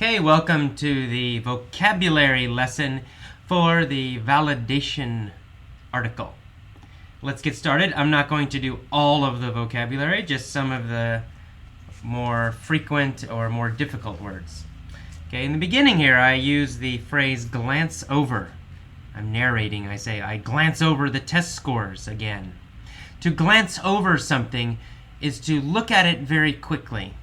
Okay, welcome to the vocabulary lesson for the validation article. Let's get started. I'm not going to do all of the vocabulary, just some of the more frequent or more difficult words. Okay, in the beginning here, I use the phrase glance over. I'm narrating, I say, I glance over the test scores again. To glance over something is to look at it very quickly.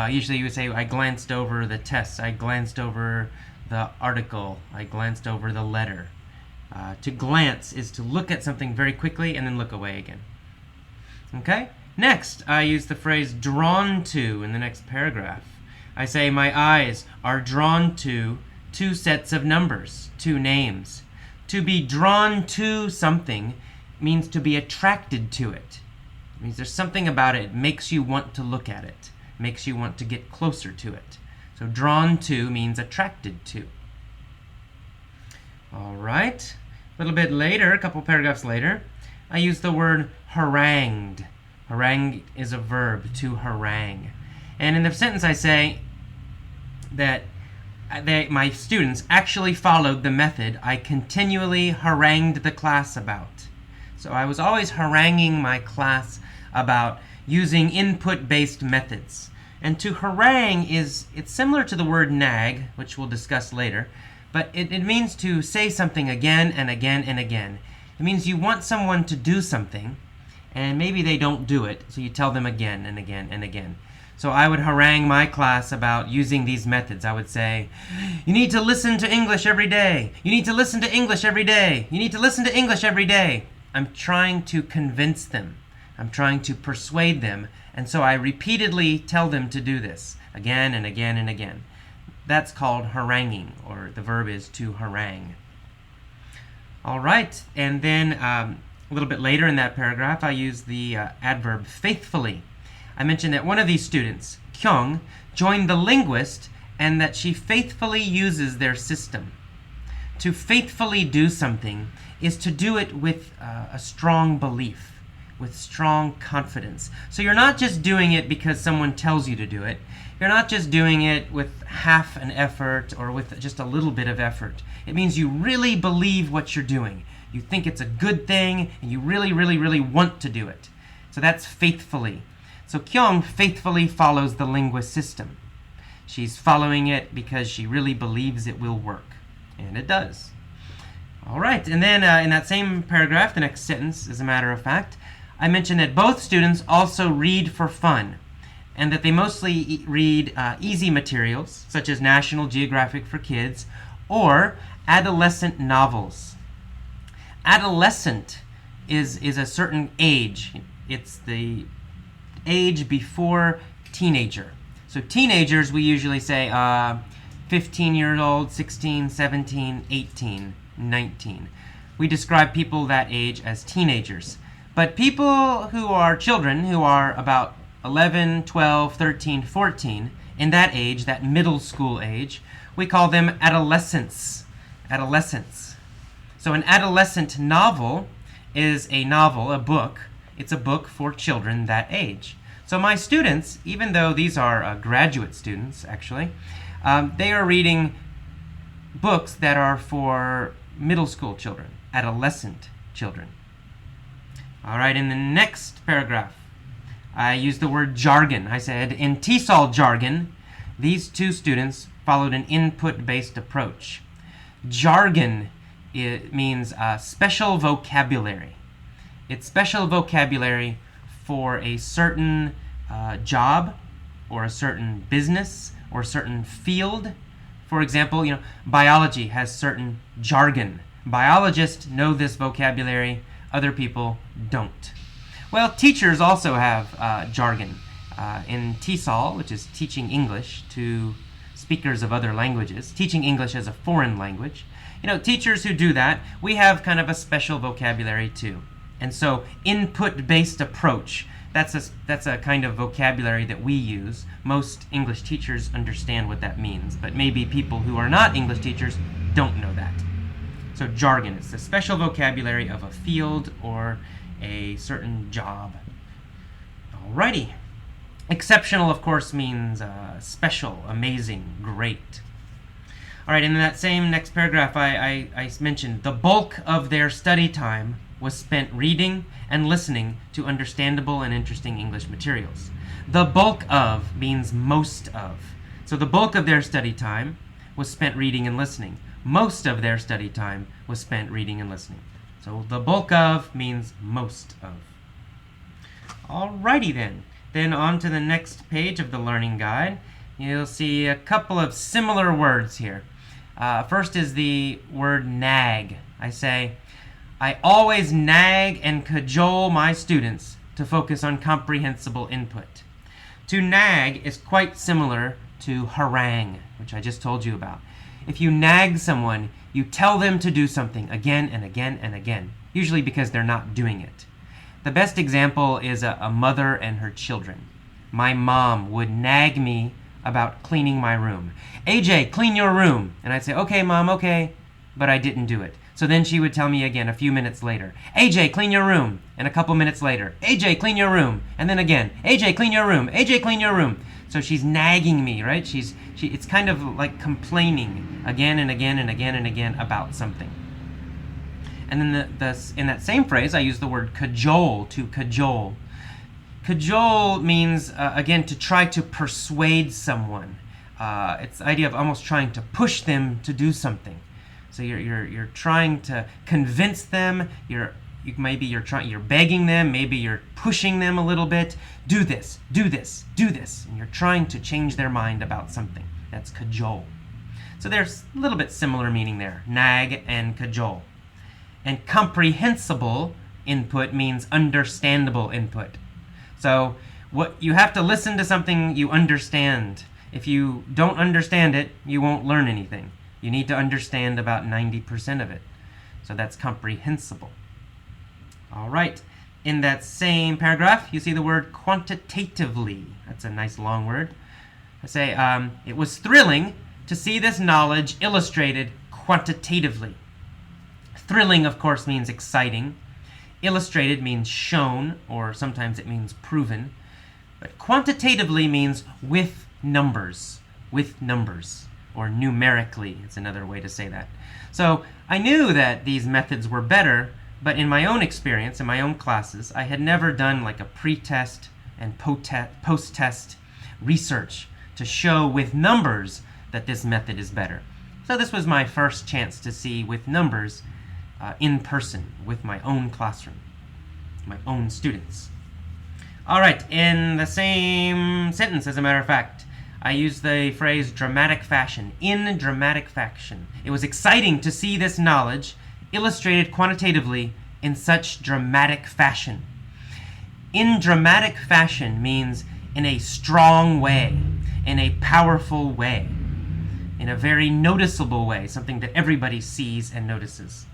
Usually you would say, I glanced over the test, I glanced over the article, I glanced over the letter. To glance is to look at something very quickly and then look away again. Okay? Next, I use the phrase drawn to in the next paragraph. I say, my eyes are drawn to two sets of numbers, two names. To be drawn to something means to be attracted to it. It means there's something about it that makes you want to look at it. Makes you want to get closer to it. So drawn to means attracted to. All right. A little bit later, a couple paragraphs later, I use the word harangued. Harangue is a verb, to harangue. And in the sentence I say that my students actually followed the method I continually harangued the class about. So I was always haranguing my class about using input-based methods. And to harangue it's similar to the word nag, which we'll discuss later, but it means to say something again and again and again. It means you want someone to do something, and maybe they don't do it, so you tell them again and again and again. So I would harangue my class about using these methods. I would say, you need to listen to English every day. You need to listen to English every day. You need to listen to English every day. I'm trying to convince them. I'm trying to persuade them, and so I repeatedly tell them to do this again and again and again. That's called haranguing, or the verb is to harangue. All right, and then a little bit later in that paragraph, I use the adverb faithfully. I mentioned that one of these students, Kyung, joined the linguist and that she faithfully uses their system. To faithfully do something is to do it with a strong belief, with strong confidence. So you're not just doing it because someone tells you to do it. You're not just doing it with half an effort or with just a little bit of effort. It means you really believe what you're doing. You think it's a good thing, and you really, really, really want to do it. So that's faithfully. So Kyung faithfully follows the linguist system. She's following it because she really believes it will work. And it does. All right, and then in that same paragraph, the next sentence, as a matter of fact, I mentioned that both students also read for fun, and that they mostly read easy materials, such as National Geographic for Kids, or adolescent novels. Adolescent is a certain age. It's the age before teenager. So teenagers, we usually say 15-year-old, 16, 17, 18, 19. We describe people that age as teenagers. But people who are children, who are about 11, 12, 13, 14, in that age, that middle school age, we call them adolescents. Adolescents. So an adolescent novel is a novel, a book. It's a book for children that age. So my students, even though these are graduate students, actually, they are reading books that are for middle school children, adolescent children. All right, in the next paragraph, I used the word jargon. I said, in TESOL jargon, these two students followed an input-based approach. Jargon, it means special vocabulary. It's special vocabulary for a certain job or a certain business or a certain field. For example, biology has certain jargon. Biologists know this vocabulary. Other people don't. Well, teachers also have jargon. In TESOL, which is teaching English to speakers of other languages, teaching English as a foreign language, teachers who do that, we have kind of a special vocabulary too. And so input-based approach, that's a kind of vocabulary that we use. Most English teachers understand what that means, but maybe people who are not English teachers don't know that. So jargon is the special vocabulary of a field or a certain job. Alrighty. Exceptional, of course, means special, amazing, great. All right, in that same next paragraph, I mentioned the bulk of their study time was spent reading and listening to understandable and interesting English materials. The bulk of means most of. So the bulk of their study time was spent reading and listening. Most of their study time was spent reading and listening. So the bulk of means most of. Alrighty then. Then on to the next page of the learning guide. You'll see a couple of similar words here. First is the word nag. I say, I always nag and cajole my students to focus on comprehensible input. To nag is quite similar to harangue, which I just told you about. If you nag someone, you tell them to do something again and again and again, usually because they're not doing it. The best example is a mother and her children. My mom would nag me about cleaning my room. AJ, clean your room. And I'd say, okay, Mom, okay. But I didn't do it. So then she would tell me again a few minutes later, AJ, clean your room. And a couple minutes later, AJ, clean your room. And then again, AJ, clean your room. AJ, clean your room. So she's nagging me, right? It's kind of like complaining again and again and again and again about something. And then in that same phrase, I use the word cajole, to cajole. Cajole means, again, to try to persuade someone. It's the idea of almost trying to push them to do something. So you're trying to convince them. You're begging them. Maybe you're pushing them a little bit. Do this, do this, do this, and you're trying to change their mind about something. That's cajole. So there's a little bit similar meaning there. Nag and cajole. And comprehensible input means understandable input. So what you have to listen to something you understand. If you don't understand it, you won't learn anything. You need to understand about 90% of it. So that's comprehensible. All right. In that same paragraph, you see the word quantitatively. That's a nice long word. I say, it was thrilling to see this knowledge illustrated quantitatively. Thrilling, of course, means exciting. Illustrated means shown, or sometimes it means proven. But quantitatively means with numbers, or numerically. It's another way to say that. So I knew that these methods were better, but in my own experience, in my own classes, I had never done like a pre-test and post-test research to show with numbers that this method is better. So this was my first chance to see with numbers in person with my own classroom, my own students. All right, in the same sentence, as a matter of fact, I used the phrase dramatic fashion. In dramatic fashion. It was exciting to see this knowledge illustrated quantitatively in such dramatic fashion. In dramatic fashion means in a strong way, in a powerful way, in a very noticeable way, something that everybody sees and notices.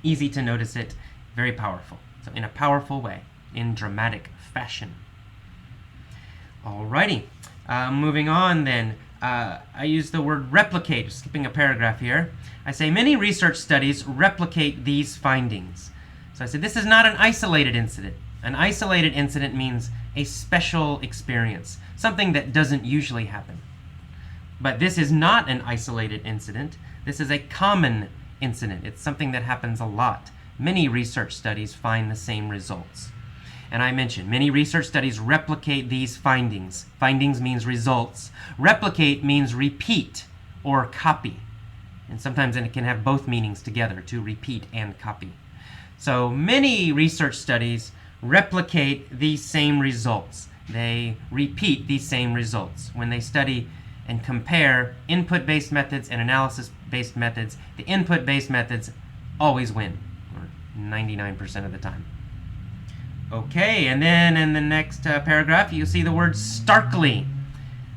Easy to notice it, very powerful. So in a powerful way, in dramatic fashion. Alrighty, moving on then. I use the word replicate, skipping a paragraph here. I say many research studies replicate these findings. So I said this is not an isolated incident. An isolated incident means a special experience, something that doesn't usually happen. But this is not an isolated incident. This is a common incident. It's something that happens a lot. Many research studies find the same results. And I mentioned many research studies replicate these findings. Findings means results. Replicate means repeat or copy. And sometimes it can have both meanings together, to repeat and copy. So many research studies replicate these same results. They repeat these same results. When they study and compare input-based methods and analysis-based methods, the input-based methods always win, or 99% of the time. Okay, and then in the next paragraph, you'll see the word starkly.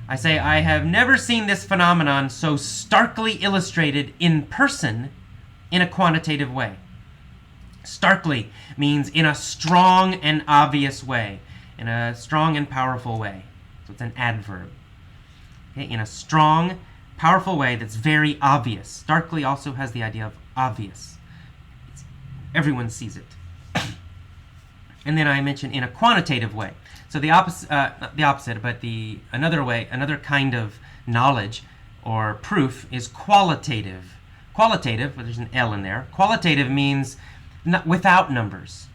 I say, I have never seen this phenomenon so starkly illustrated in person in a quantitative way. Starkly means in a strong and obvious way, in a strong and powerful way. So it's an adverb. Okay, in a strong, powerful way that's very obvious. Starkly also has the idea of obvious. Everyone sees it. And then I mentioned in a quantitative way. So the opposite, not the opposite, but another way, another kind of knowledge or proof is qualitative. Qualitative, well, there's an L in there. Qualitative means without numbers.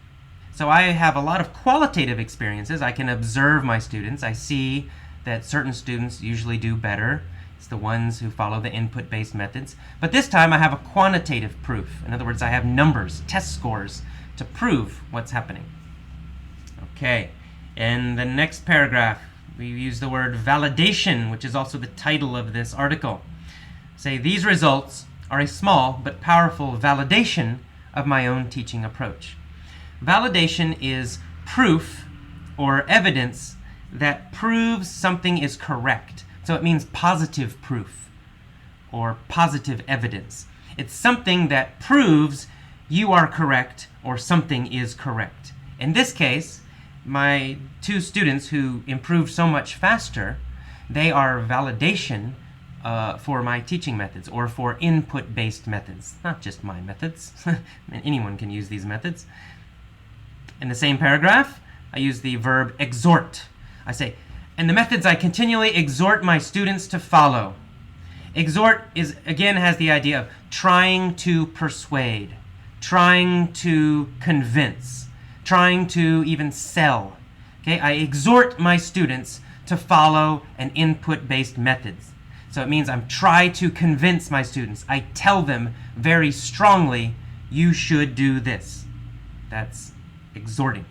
So I have a lot of qualitative experiences. I can observe my students. I see that certain students usually do better. It's the ones who follow the input-based methods. But this time I have a quantitative proof. In other words, I have numbers, test scores, to prove what's happening. Okay, in the next paragraph, we use the word validation, which is also the title of this article. Say, these results are a small but powerful validation of my own teaching approach. Validation is proof or evidence that proves something is correct. So it means positive proof or positive evidence. It's something that proves you are correct or something is correct. In this case, my two students who improved so much faster, they are validation for my teaching methods or for input-based methods, not just my methods. Anyone can use these methods. In the same paragraph, I use the verb exhort. I say, and the methods I continually exhort my students to follow. Exhort again has the idea of trying to persuade, trying to convince, trying to even sell. Okay, I exhort my students to follow an input-based methods. So it means I'm trying to convince my students. I tell them very strongly, you should do this. That's exhorting.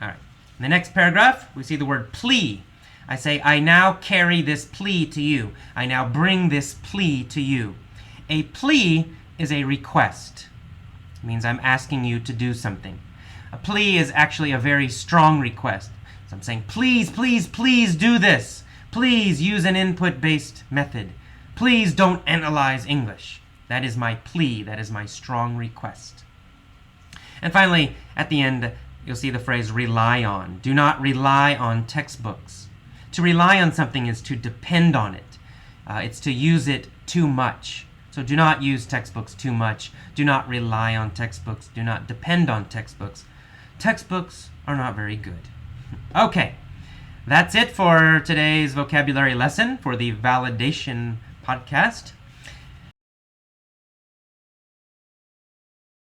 All right. In the next paragraph, we see the word plea. I say, I now carry this plea to you. I now bring this plea to you. A plea is a request. It means I'm asking you to do something. A plea is actually a very strong request. So I'm saying, please, please, please do this. Please use an input-based method. Please don't analyze English. That is my plea. That is my strong request. And finally, at the end, you'll see the phrase rely on. Do not rely on textbooks. To rely on something is to depend on it. It's to use it too much. So do not use textbooks too much. Do not rely on textbooks. Do not depend on textbooks. Textbooks are not very good. Okay, that's it for today's vocabulary lesson for the Validation podcast.